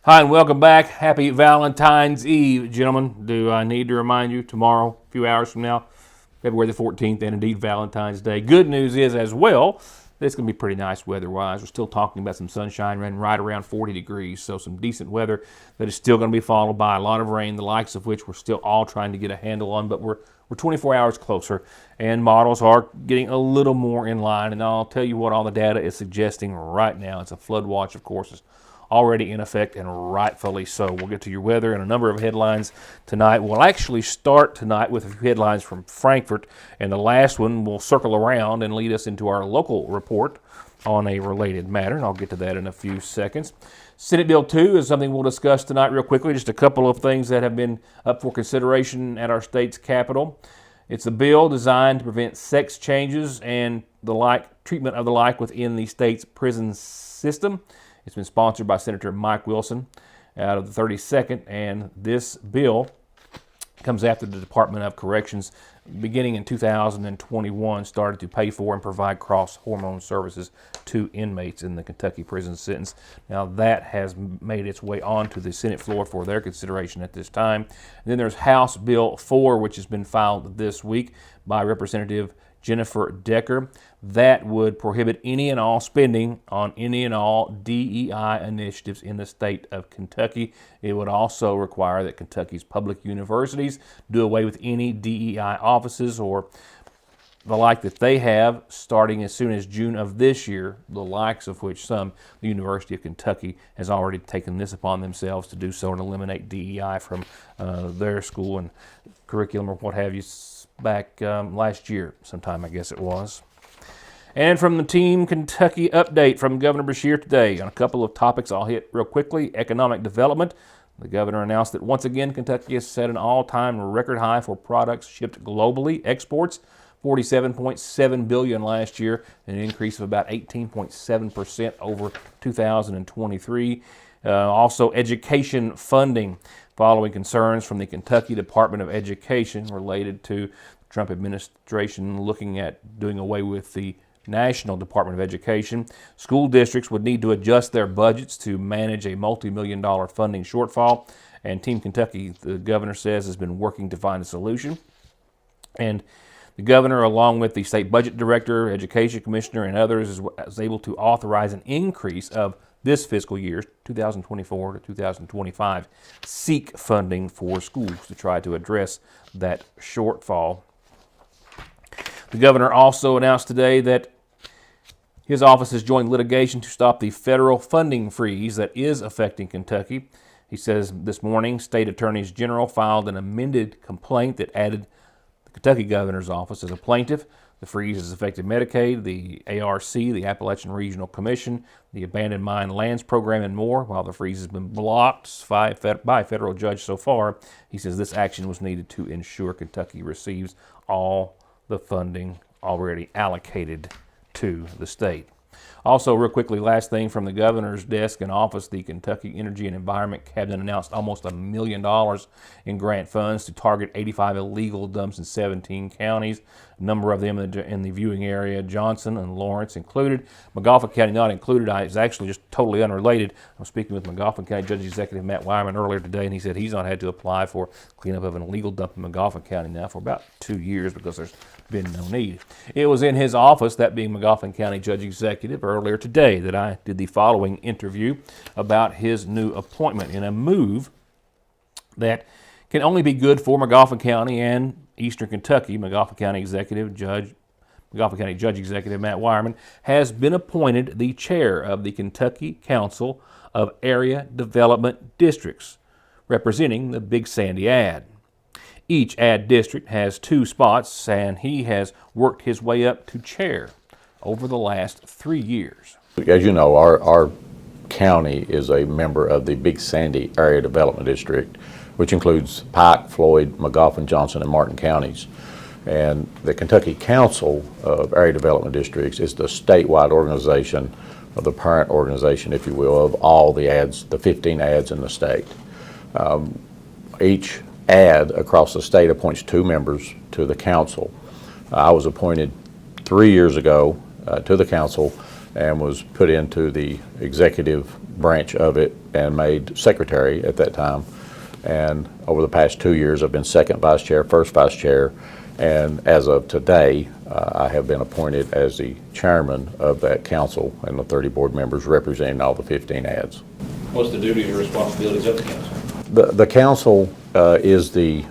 Hi, and welcome back. Happy Valentine's Eve, gentlemen. Do I need to remind you, tomorrow, a few hours from now, February the 14th, and indeed Valentine's Day. Good news is, as well, that it's going to be pretty nice weather-wise. We're still talking about some sunshine running right around 40 degrees, so some decent weather that is still going to be followed by a lot of rain, the likes of which we're still all trying to get a handle on, but we're 24 hours closer, and models are getting a little more in line, and I'll tell you what all the data is suggesting right now. It's a flood watch, of course, is already in effect, and rightfully so. We'll get to your weather and a number of headlines tonight. We'll actually start tonight with a few headlines from Frankfurt, and the last one will circle around and lead us into our local report on a related matter, and I'll get to that in a few seconds. Senate Bill 2 is something we'll discuss tonight real quickly, just a couple of things that have been up for consideration at our state's Capitol. It's a bill designed to prevent sex changes and the like, treatment of the like within the state's prison system. It's been sponsored by Senator Mike Wilson out of the 32nd, and this bill comes after the Department of Corrections, beginning in 2021, started to pay for and provide cross-hormone services to inmates in the Kentucky prison sentence. Now that has made its way onto the Senate floor for their consideration at this time. And then there's House Bill 4, which has been filed this week by Representative Jennifer Decker. That would prohibit any and all spending on any and all DEI initiatives in the state of Kentucky. It would also require that Kentucky's public universities do away with any DEI offices or the like that they have starting as soon as June of this year, the likes of which the University of Kentucky has already taken this upon themselves to do so and eliminate DEI from their school and curriculum or what have you back last year sometime, I guess it was. And from the Team Kentucky update from Governor Beshear today on a couple of topics I'll hit real quickly. Economic development. The governor announced that once again Kentucky has set an all-time record high for products shipped globally. Exports, $47.7 billion last year, an increase of about 18.7% over 2023. Also, education funding, following concerns from the Kentucky Department of Education related to the Trump administration looking at doing away with the National Department of Education. School districts would need to adjust their budgets to manage a multi-million-dollar funding shortfall, and Team Kentucky, the governor says, has been working to find a solution. And the governor, along with the state budget director, education commissioner, and others, was able to authorize an increase of this fiscal year, 2024 to 2025, seek funding for schools to try to address that shortfall. The governor also announced today that his office has joined litigation to stop the federal funding freeze that is affecting Kentucky. He says this morning, state attorneys general filed an amended complaint that added the Kentucky governor's office as a plaintiff. The freeze has affected Medicaid, the ARC, the Appalachian Regional Commission, the Abandoned Mine Lands Program, and more. While the freeze has been blocked by a federal judge so far, he says this action was needed to ensure Kentucky receives all the funding already allocated to the state. Also, real quickly, last thing from the governor's desk and office, the Kentucky Energy and Environment Cabinet announced almost $1 million in grant funds to target 85 illegal dumps in 17 counties. A number of them in the viewing area, Johnson and Lawrence included. McGoffin County not included. It's actually just totally unrelated. I'm speaking with McGoffin County Judge Executive Matt Wyman earlier today, and he said he's not had to apply for cleanup of an illegal dump in McGoffin County now for about 2 years because there's been no need. It was in his office, that being McGoffin County Judge Executive, earlier today that I did the following interview about his new appointment in a move that can only be good for McGoffin County and Eastern Kentucky. McGoffin County Judge Executive Matt Wyman has been appointed the chair of the Kentucky Council of Area Development Districts, representing the Big Sandy Ad. Each ad district has 2 spots, and he has worked his way up to chair over the last 3 years. As you know, our county is a member of the Big Sandy Area Development District, which includes Pike, Floyd, McGoffin, Johnson, and Martin counties. And the Kentucky Council of Area Development Districts is the statewide organization, of the parent organization, if you will, of all the ads, the 15 ads in the state. Each ad across the state appoints 2 members to the council. I was appointed 3 years ago to the council and was put into the executive branch of it and made secretary at that time. And over the past 2 years, I've been second vice chair, first vice chair, and as of today, I have been appointed as the chairman of that council and the 30 board members representing all the 15 ads. What's the duties or responsibilities of the council? The council is the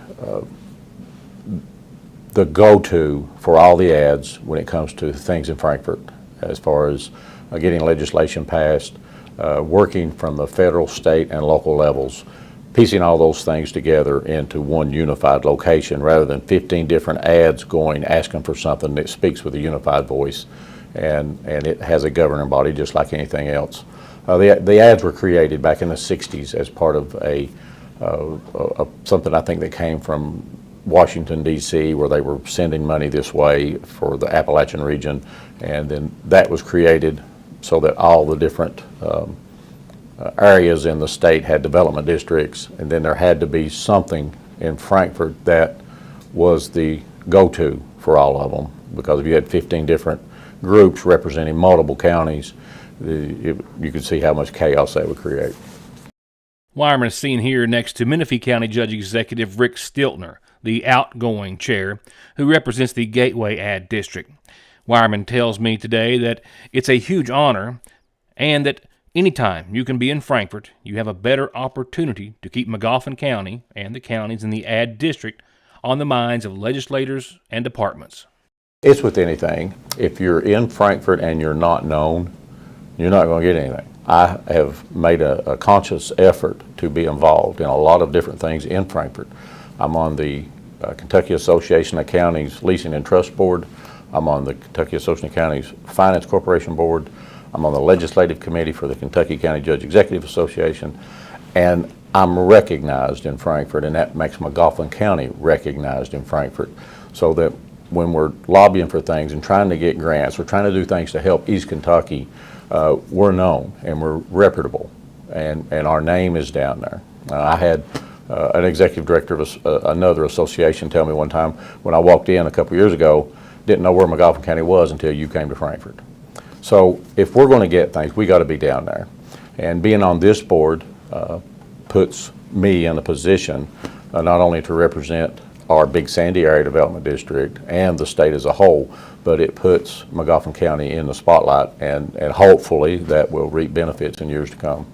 go-to for all the ads when it comes to things in Frankfort, as far as getting legislation passed, working from the federal, state, and local levels, piecing all those things together into one unified location rather than 15 different ads going asking for something that speaks with a unified voice, and it has a governing body just like anything else. The ads were created back in the 60s as part of something I think that came from Washington, D.C., where they were sending money this way for the Appalachian region, and then that was created so that all the different areas in the state had development districts, and then there had to be something in Frankfort that was the go-to for all of them, because if you had 15 different groups representing multiple counties, you could see how much chaos that would create. Wireman is seen here next to Menifee County Judge Executive Rick Stiltner, the outgoing chair, who represents the Gateway Ad District. Wireman tells me today that it's a huge honor and that anytime you can be in Frankfort, you have a better opportunity to keep Magoffin County and the counties in the Ad District on the minds of legislators and departments. It's with anything. If you're in Frankfort and you're not known, you're not going to get anything. I have made a conscious effort to be involved in a lot of different things in Frankfort. I'm on the Kentucky Association of Counties Leasing and Trust Board. I'm on the Kentucky Association of Counties Finance Corporation Board. I'm on the Legislative Committee for the Kentucky County Judge Executive Association. And I'm recognized in Frankfort, and that makes Magoffin County recognized in Frankfort, so that when we're lobbying for things and trying to get grants or trying to do things to help East Kentucky, we're known and we're reputable, and our name is down there. I had an executive director of another association tell me one time when I walked in a couple years ago, didn't know where Magoffin County was until you came to Frankfort. So if we're going to get things, we got to be down there. And being on this board puts me in a position not only to represent our Big Sandy Area Development District and the state as a whole, but it puts Magoffin County in the spotlight, and hopefully that will reap benefits in years to come.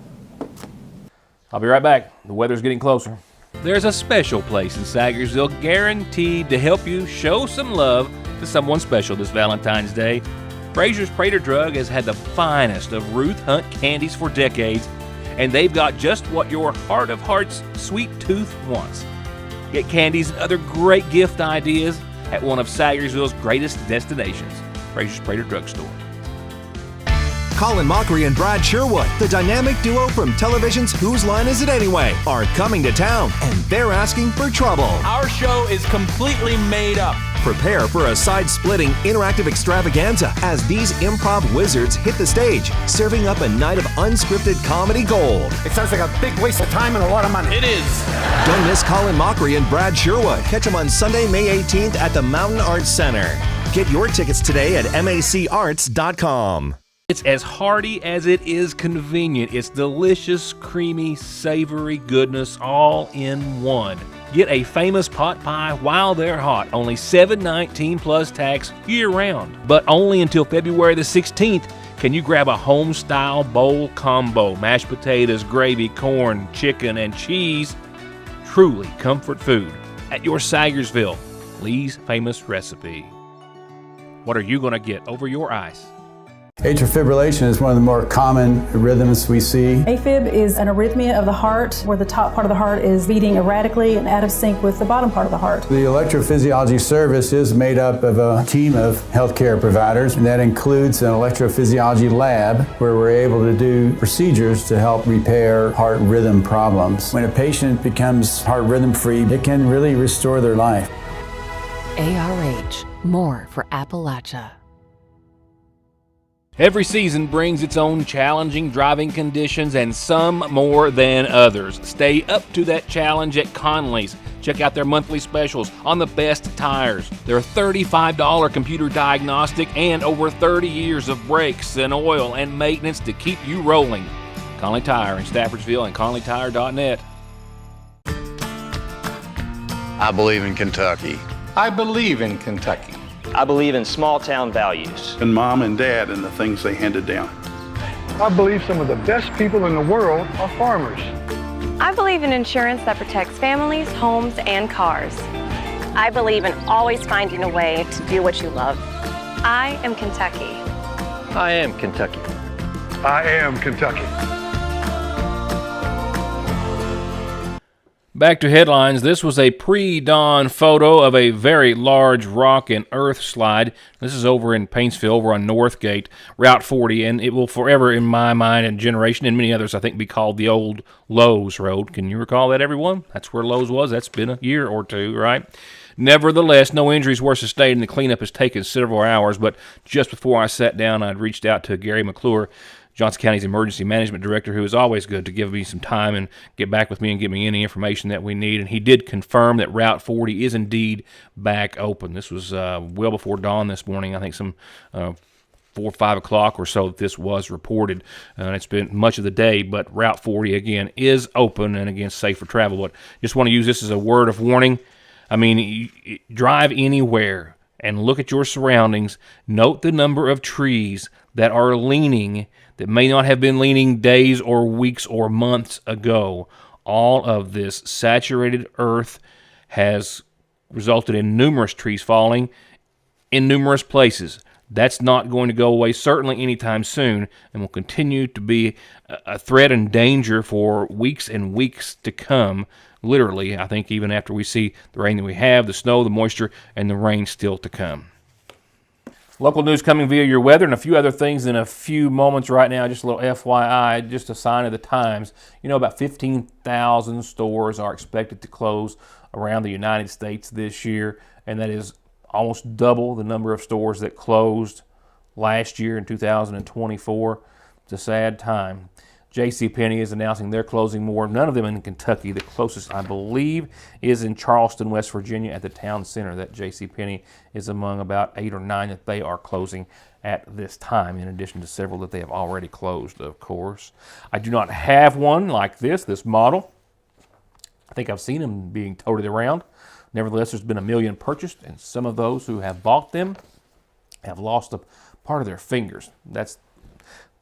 I'll be right back. The weather's getting closer. There's a special place in Sagersville guaranteed to help you show some love to someone special this Valentine's Day. Frazier's Prater Drug has had the finest of Ruth Hunt candies for decades, and they've got just what your heart of hearts sweet tooth wants. Get candies and other great gift ideas at one of Sagersville's greatest destinations, Frazier's Prater Drug Store. Colin Mockery and Brad Sherwood, the dynamic duo from television's Whose Line Is It Anyway, are coming to town, and they're asking for trouble. Our show is completely made up. Prepare for a side-splitting interactive extravaganza as these improv wizards hit the stage, serving up a night of unscripted comedy gold. It sounds like a big waste of time and a lot of money. It is. Don't miss Colin Mockery and Brad Sherwood. Catch them on Sunday, May 18th at the Mountain Arts Center. Get your tickets today at macarts.com. It's as hearty as it is convenient. It's delicious, creamy, savory goodness all in one. Get a famous pot pie while they're hot. Only $7.19 plus tax year-round. But only until February the 16th can you grab a home-style bowl combo. Mashed potatoes, gravy, corn, chicken, and cheese. Truly comfort food at your Sagersville Lee's Famous Recipe. What are you going to get over your ice? Atrial fibrillation is one of the more common rhythms we see. AFib is an arrhythmia of the heart where the top part of the heart is beating erratically and out of sync with the bottom part of the heart. The electrophysiology service is made up of a team of healthcare providers, and that includes an electrophysiology lab where we're able to do procedures to help repair heart rhythm problems. When a patient becomes heart rhythm free, it can really restore their life. ARH, more for Appalachia. Every season brings its own challenging driving conditions and some more than others. Stay up to that challenge at Conley's. Check out their monthly specials on the best tires. Their $35 computer diagnostic and over 30 years of brakes and oil and maintenance to keep you rolling. Conley Tire in Staffordsville and ConleyTire.net. I believe in Kentucky. I believe in Kentucky. I believe in small-town values. And Mom and Dad and the things they handed down. I believe some of the best people in the world are farmers. I believe in insurance that protects families, homes, and cars. I believe in always finding a way to do what you love. I am Kentucky. I am Kentucky. I am Kentucky. Back to headlines. This was a pre-dawn photo of a very large rock and earth slide. This is over in Paintsville, over on Northgate, Route 40, and it will forever, in my mind and generation, and many others, I think, be called the old Lowe's Road. Can you recall that, everyone? That's where Lowe's was. That's been a year or two, right? Nevertheless, no injuries were sustained, and the cleanup has taken several hours, but just before I sat down, I'd reached out to Gary McClure, Johnson County's Emergency Management Director, who is always good to give me some time and get back with me and give me any information that we need. And he did confirm that Route 40 is indeed back open. This was well before dawn this morning, I think some 4 or 5 o'clock or so that this was reported. It's been much of the day, but Route 40, again, is open and, again, safe for travel. But just want to use this as a word of warning. I mean, you drive anywhere and look at your surroundings. Note the number of trees that are leaning that may not have been leaning days or weeks or months ago. All of this saturated earth has resulted in numerous trees falling in numerous places. That's not going to go away, certainly anytime soon, and will continue to be a threat and danger for weeks and weeks to come. Literally, I think even after we see the rain that we have, the snow, the moisture, and the rain still to come. Local news coming via your weather and a few other things in a few moments right now. Just a little FYI, just a sign of the times. You know, about 15,000 stores are expected to close around the United States this year, and that is almost double the number of stores that closed last year in 2024. It's a sad time. JCPenney is announcing they're closing more. None of them in Kentucky. The closest, I believe, is in Charleston, West Virginia at the town center. That JCPenney is among about 8 or 9 that they are closing at this time, in addition to several that they have already closed, of course. I do not have one like this model. I think I've seen them being toted around. Nevertheless, there's been 1 million purchased, and some of those who have bought them have lost a part of their fingers. That's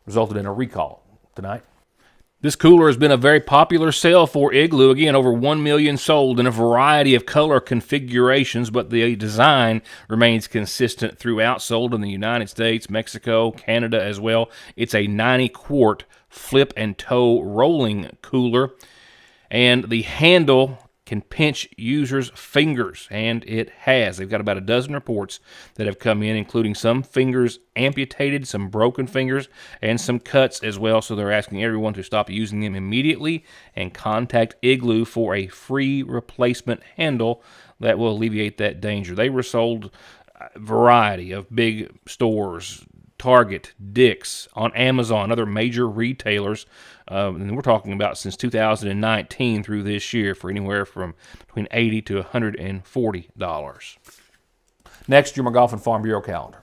resulted in a recall tonight. This cooler has been a very popular sale for Igloo. Again, over 1 million sold in a variety of color configurations, but the design remains consistent throughout. Sold in the United States, Mexico, Canada as well. It's a 90-quart flip and tow rolling cooler, and the handle can pinch users' fingers, and it has. They've got about a dozen reports that have come in, including some fingers amputated, some broken fingers, and some cuts as well. So they're asking everyone to stop using them immediately and contact Igloo for a free replacement handle that will alleviate that danger. They were sold a variety of big stores, Target, Dick's, on Amazon, other major retailers. And we're talking about since 2019 through this year for anywhere from between $80 to $140. Next, your McGoffin Farm Bureau calendar,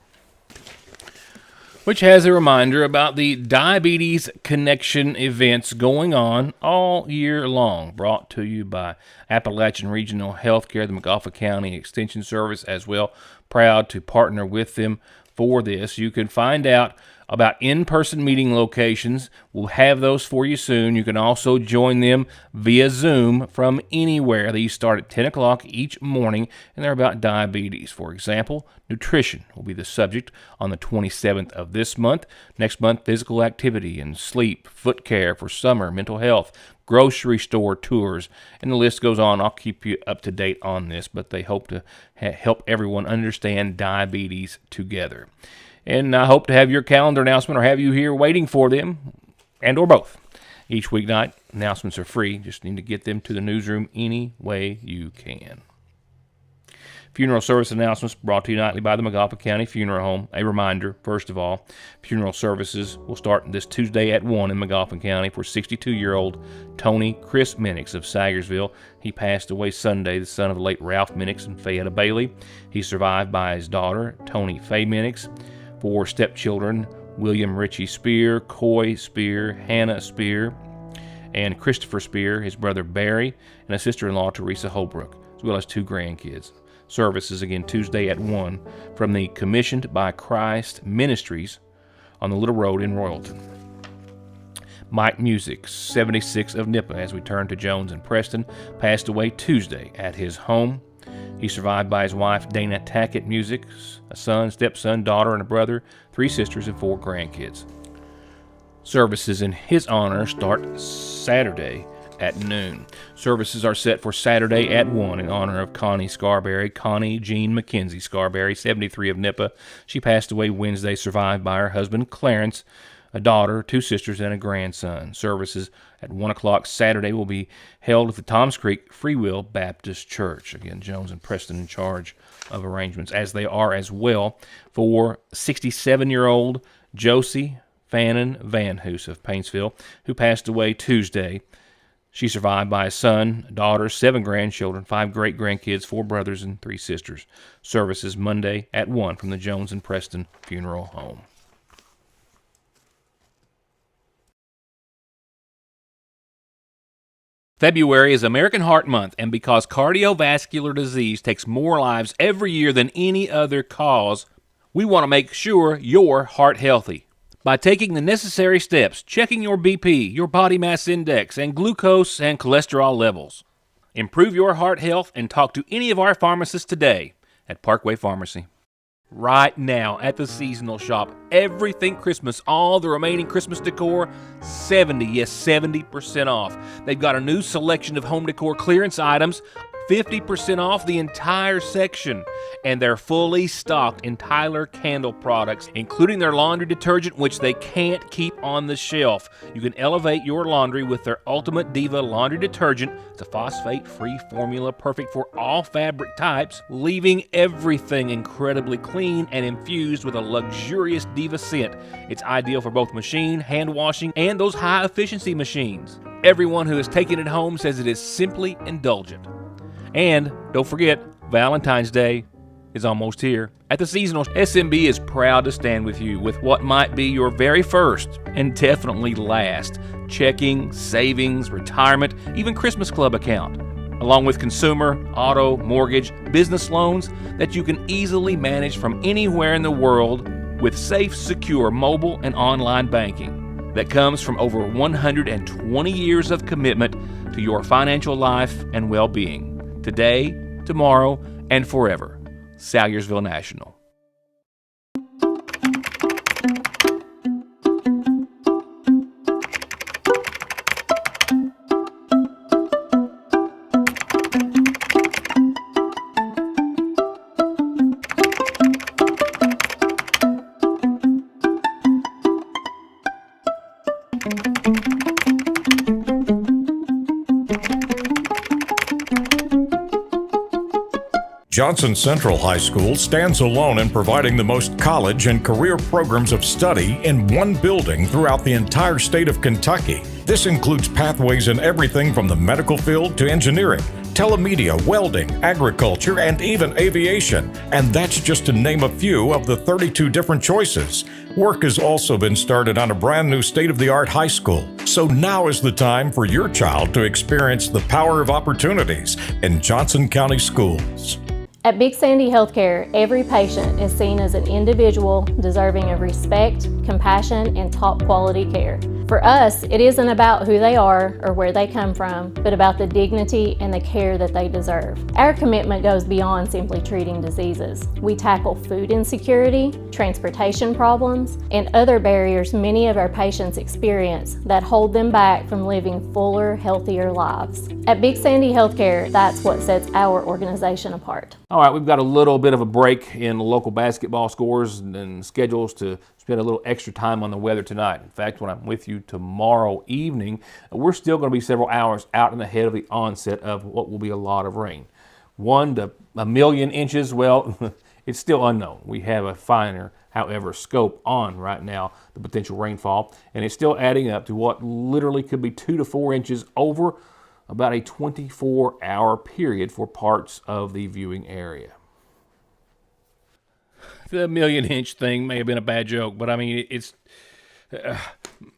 which has a reminder about the Diabetes Connection events going on all year long, brought to you by Appalachian Regional Healthcare, the McGoffin County Extension Service as well. Proud to partner with them for this. You can find out about in-person meeting locations. We'll have those for you soon. You can also join them via Zoom from anywhere. These start at 10 o'clock each morning, and they're about diabetes. For example, nutrition will be the subject on the 27th of this month. Next month, physical activity and sleep, foot care for summer, mental health, grocery store tours, and the list goes on. I'll keep you up to date on this, but they hope to help everyone understand diabetes together. And I hope to have your calendar announcement or have you here waiting for them, and or both. Each weeknight, announcements are free. Just need to get them to the newsroom any way you can. Funeral service announcements brought to you nightly by the McGoffin County Funeral Home. A reminder, first of all, funeral services will start this Tuesday at 1 in McGoffin County for 62-year-old Tony Chris Minix of Sagersville. He passed away Sunday, the son of the late Ralph Minix and Fayetta Bailey. He's survived by his daughter, Tony Faye Minix, 4 stepchildren, William Ritchie Spear, Coy Spear, Hannah Spear, and Christopher Spear, his brother Barry, and a sister-in-law, Teresa Holbrook, as well as 2 grandkids. Services again Tuesday at 1 from the Commissioned by Christ Ministries on the Little Road in Royalton. Mike Music, 76 of Nippa, as we turn to Jones and Preston, passed away Tuesday at his home. He's survived by his wife Dana Tackett Music, a son, stepson, daughter, and a brother, 3 sisters, and 4 grandkids. Services in his honor start Saturday at noon. Services are set for Saturday at 1 in honor of Connie Scarberry, Connie Jean McKenzie Scarberry, 73 of Nippa. She passed away Wednesday, survived by her husband Clarence, a daughter, 2 sisters, and a grandson. Services at 1 o'clock Saturday will be held at the Toms Creek Free Will Baptist Church. Again, Jones and Preston in charge of arrangements, as they are as well for 67-year-old Josie Fannin Van Hoos of Paintsville, who passed away Tuesday. She's survived by a son, a daughter, 7 grandchildren, 5 great-grandkids, 4 brothers, and 3 sisters. Services Monday at 1 from the Jones and Preston Funeral Home. February is American Heart Month, and because cardiovascular disease takes more lives every year than any other cause, we want to make sure you're heart healthy. By taking the necessary steps, checking your BP, your body mass index, and glucose and cholesterol levels. Improve your heart health and talk to any of our pharmacists today at Parkway Pharmacy. Right now at the seasonal shop, everything Christmas, all the remaining Christmas decor, 70% off. They've got a new selection of home decor clearance items, 50% off the entire section, and they're fully stocked in Tyler Candle products, including their laundry detergent, which they can't keep on the shelf. You can elevate your laundry with their Ultimate Diva laundry detergent. It's a phosphate-free formula perfect for all fabric types, leaving everything incredibly clean and infused with a luxurious Diva scent. It's ideal for both machine, hand washing, and those high-efficiency machines. Everyone who has taken it home says it is simply indulgent. And don't forget, Valentine's Day is almost here. At the seasonal, SMB is proud to stand with you with what might be your very first and definitely last checking, savings, retirement, even Christmas club account, along with consumer, auto, mortgage, business loans that you can easily manage from anywhere in the world with safe, secure mobile and online banking that comes from over 120 years of commitment to your financial life and well-being. Today, tomorrow, and forever. Salyersville National. Johnson Central High School stands alone in providing the most college and career programs of study in one building throughout the entire state of Kentucky. This includes pathways in everything from the medical field to engineering, telemedia, welding, agriculture, and even aviation. And that's just to name a few of the 32 different choices. Work has also been started on a brand new state-of-the-art high school. So now is the time for your child to experience the power of opportunities in Johnson County schools. At Big Sandy Healthcare, every patient is seen as an individual deserving of respect, compassion, and top quality care. For us, it isn't about who they are or where they come from, but about the dignity and the care that they deserve. Our commitment goes beyond simply treating diseases. We tackle food insecurity, transportation problems, and other barriers many of our patients experience that hold them back from living fuller, healthier lives. At Big Sandy Healthcare, that's what sets our organization apart. All right, we've got a little bit of a break in local basketball scores and schedules to spend a little extra time on the weather tonight. In fact, when I'm with you tomorrow evening, we're still going to be several hours out and ahead of the onset of what will be a lot of rain. 1 to a million inches, well, it's still unknown. We have a finer, however, scope on right now the potential rainfall, and it's still adding up to what literally could be 2 to 4 inches over about a 24-hour period for parts of the viewing area. The million-inch thing may have been a bad joke, but I mean, it's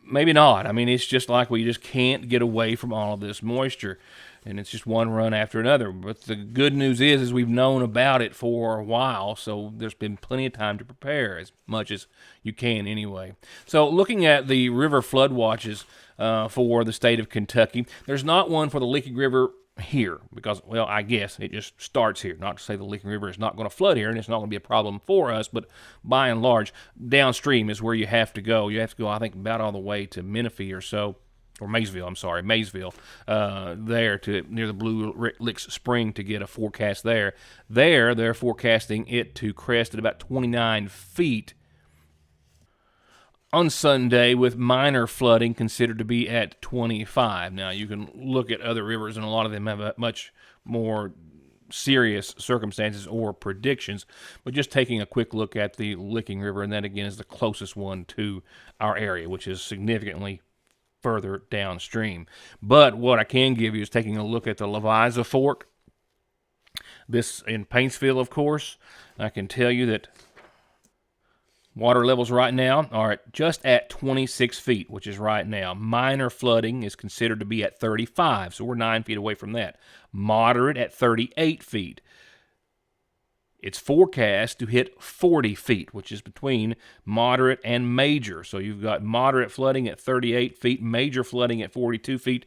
maybe not. I mean, it's just like we just can't get away from all of this moisture, and it's just one run after another. But the good news is we've known about it for a while, so there's been plenty of time to prepare, as much as you can anyway. So looking at the river flood watches for the state of Kentucky, there's not one for the Licking River here because, well, I guess it just starts here. Not to say the Licking River is not going to flood here and it's not going to be a problem for us, but by and large, downstream is where you have to go. You have to go, I think, about all the way to Menifee or so, or Maysville, there to near the Blue Licks Spring to get a forecast there. There, they're forecasting it to crest at about 29 feet on Sunday, with minor flooding considered to be at 25. Now, you can look at other rivers, and a lot of them have a much more serious circumstances or predictions, but just taking a quick look at the Licking River, and that again is the closest one to our area, which is significantly further downstream. But what I can give you is taking a look at the Leviza Fork. This in Paintsville, of course. I can tell you that water levels right now are just at 26 feet, which is right now. Minor flooding is considered to be at 35, so we're 9 feet away from that. Moderate at 38 feet. It's forecast to hit 40 feet, which is between moderate and major. So you've got moderate flooding at 38 feet, major flooding at 42 feet.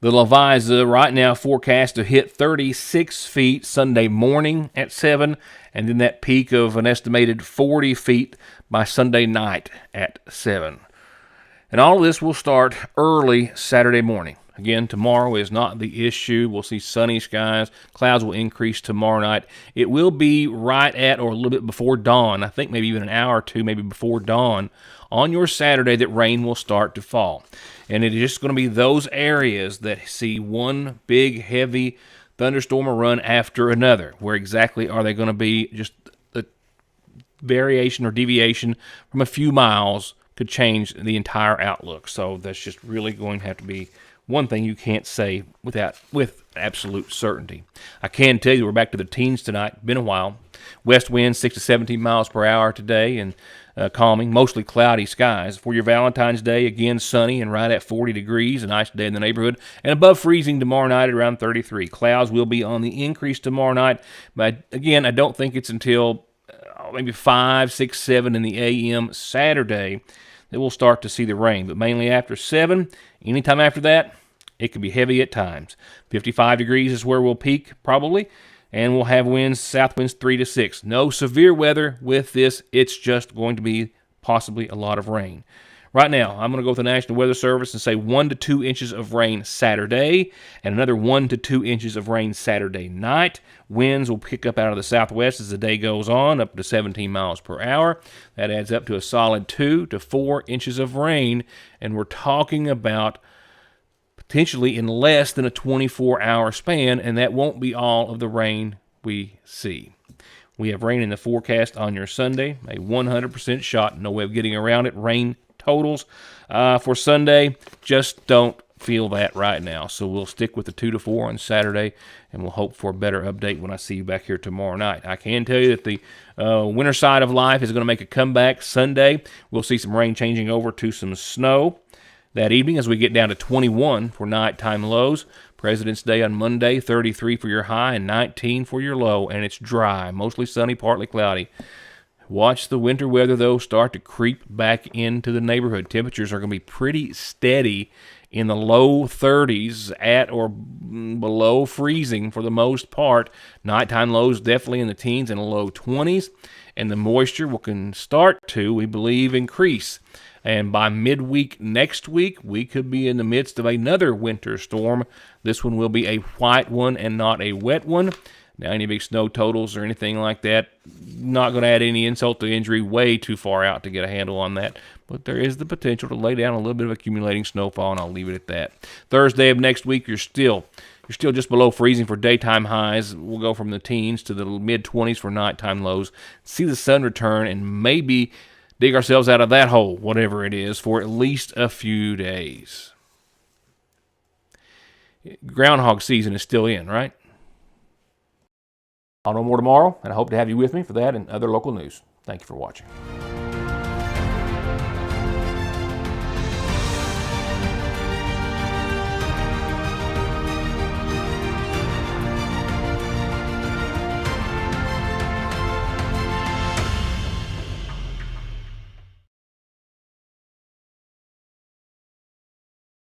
The Leviza right now forecast to hit 36 feet Sunday morning at 7, and then that peak of an estimated 40 feet by Sunday night at 7. And all of this will start early Saturday morning. Again, tomorrow is not the issue. We'll see sunny skies. Clouds will increase tomorrow night. It will be right at or a little bit before dawn. I think maybe even an hour or two, maybe before dawn on your Saturday, that rain will start to fall. And it is just going to be those areas that see one big, heavy thunderstorm run after another. Where exactly are they going to be? Just a variation or deviation from a few miles could change the entire outlook. So that's just really going to have to be one thing you can't say with absolute certainty. I can tell you we're back to the teens tonight. Been a while. West wind 6 to 17 miles per hour today, and calming, mostly cloudy skies. For your Valentine's Day, again sunny and right at 40 degrees, a nice day in the neighborhood, and above freezing tomorrow night at around 33. Clouds will be on the increase tomorrow night, but again, I don't think it's until maybe 5, 6, 7 in the a.m. Saturday that we'll start to see the rain, but mainly after 7. Anytime after that, it could be heavy at times. 55 degrees is where we'll peak, probably, and we'll have winds, south winds 3 to 6. No severe weather with this. It's just going to be possibly a lot of rain. Right now, I'm going to go with the National Weather Service and say 1 to 2 inches of rain Saturday, and another 1 to 2 inches of rain Saturday night. Winds will pick up out of the southwest as the day goes on, up to 17 miles per hour. That adds up to a solid 2 to 4 inches of rain, and we're talking about potentially in less than a 24-hour span, and that won't be all of the rain we see. We have rain in the forecast on your Sunday, a 100% shot, no way of getting around it. Rain totals for Sunday just don't feel that right now, so we'll stick with the 2 to 4 on Saturday, and we'll hope for a better update when I see you back here tomorrow night. I can tell you that the winter side of life is going to make a comeback Sunday. We'll see some rain changing over to some snow that evening as we get down to 21 for nighttime lows. President's Day on Monday, 33 for your high and 19 for your low, and it's dry, mostly sunny, partly cloudy. Watch the winter weather, though, start to creep back into the neighborhood. Temperatures are going to be pretty steady in the low 30s at or below freezing for the most part. Nighttime lows definitely in the teens and low 20s, and the moisture can start to, we believe, increase. And by midweek next week, we could be in the midst of another winter storm. This one will be a white one and not a wet one. Now, any big snow totals or anything like that, not going to add any insult to injury, way too far out to get a handle on that. But there is the potential to lay down a little bit of accumulating snowfall, and I'll leave it at that. Thursday of next week, you're still You're still just below freezing for daytime highs. We'll go from the teens to the mid-20s for nighttime lows. See the sun return and maybe dig ourselves out of that hole, whatever it is, for at least a few days. Groundhog season is still in, right? I'll know more tomorrow, and I hope to have you with me for that and other local news. Thank you for watching.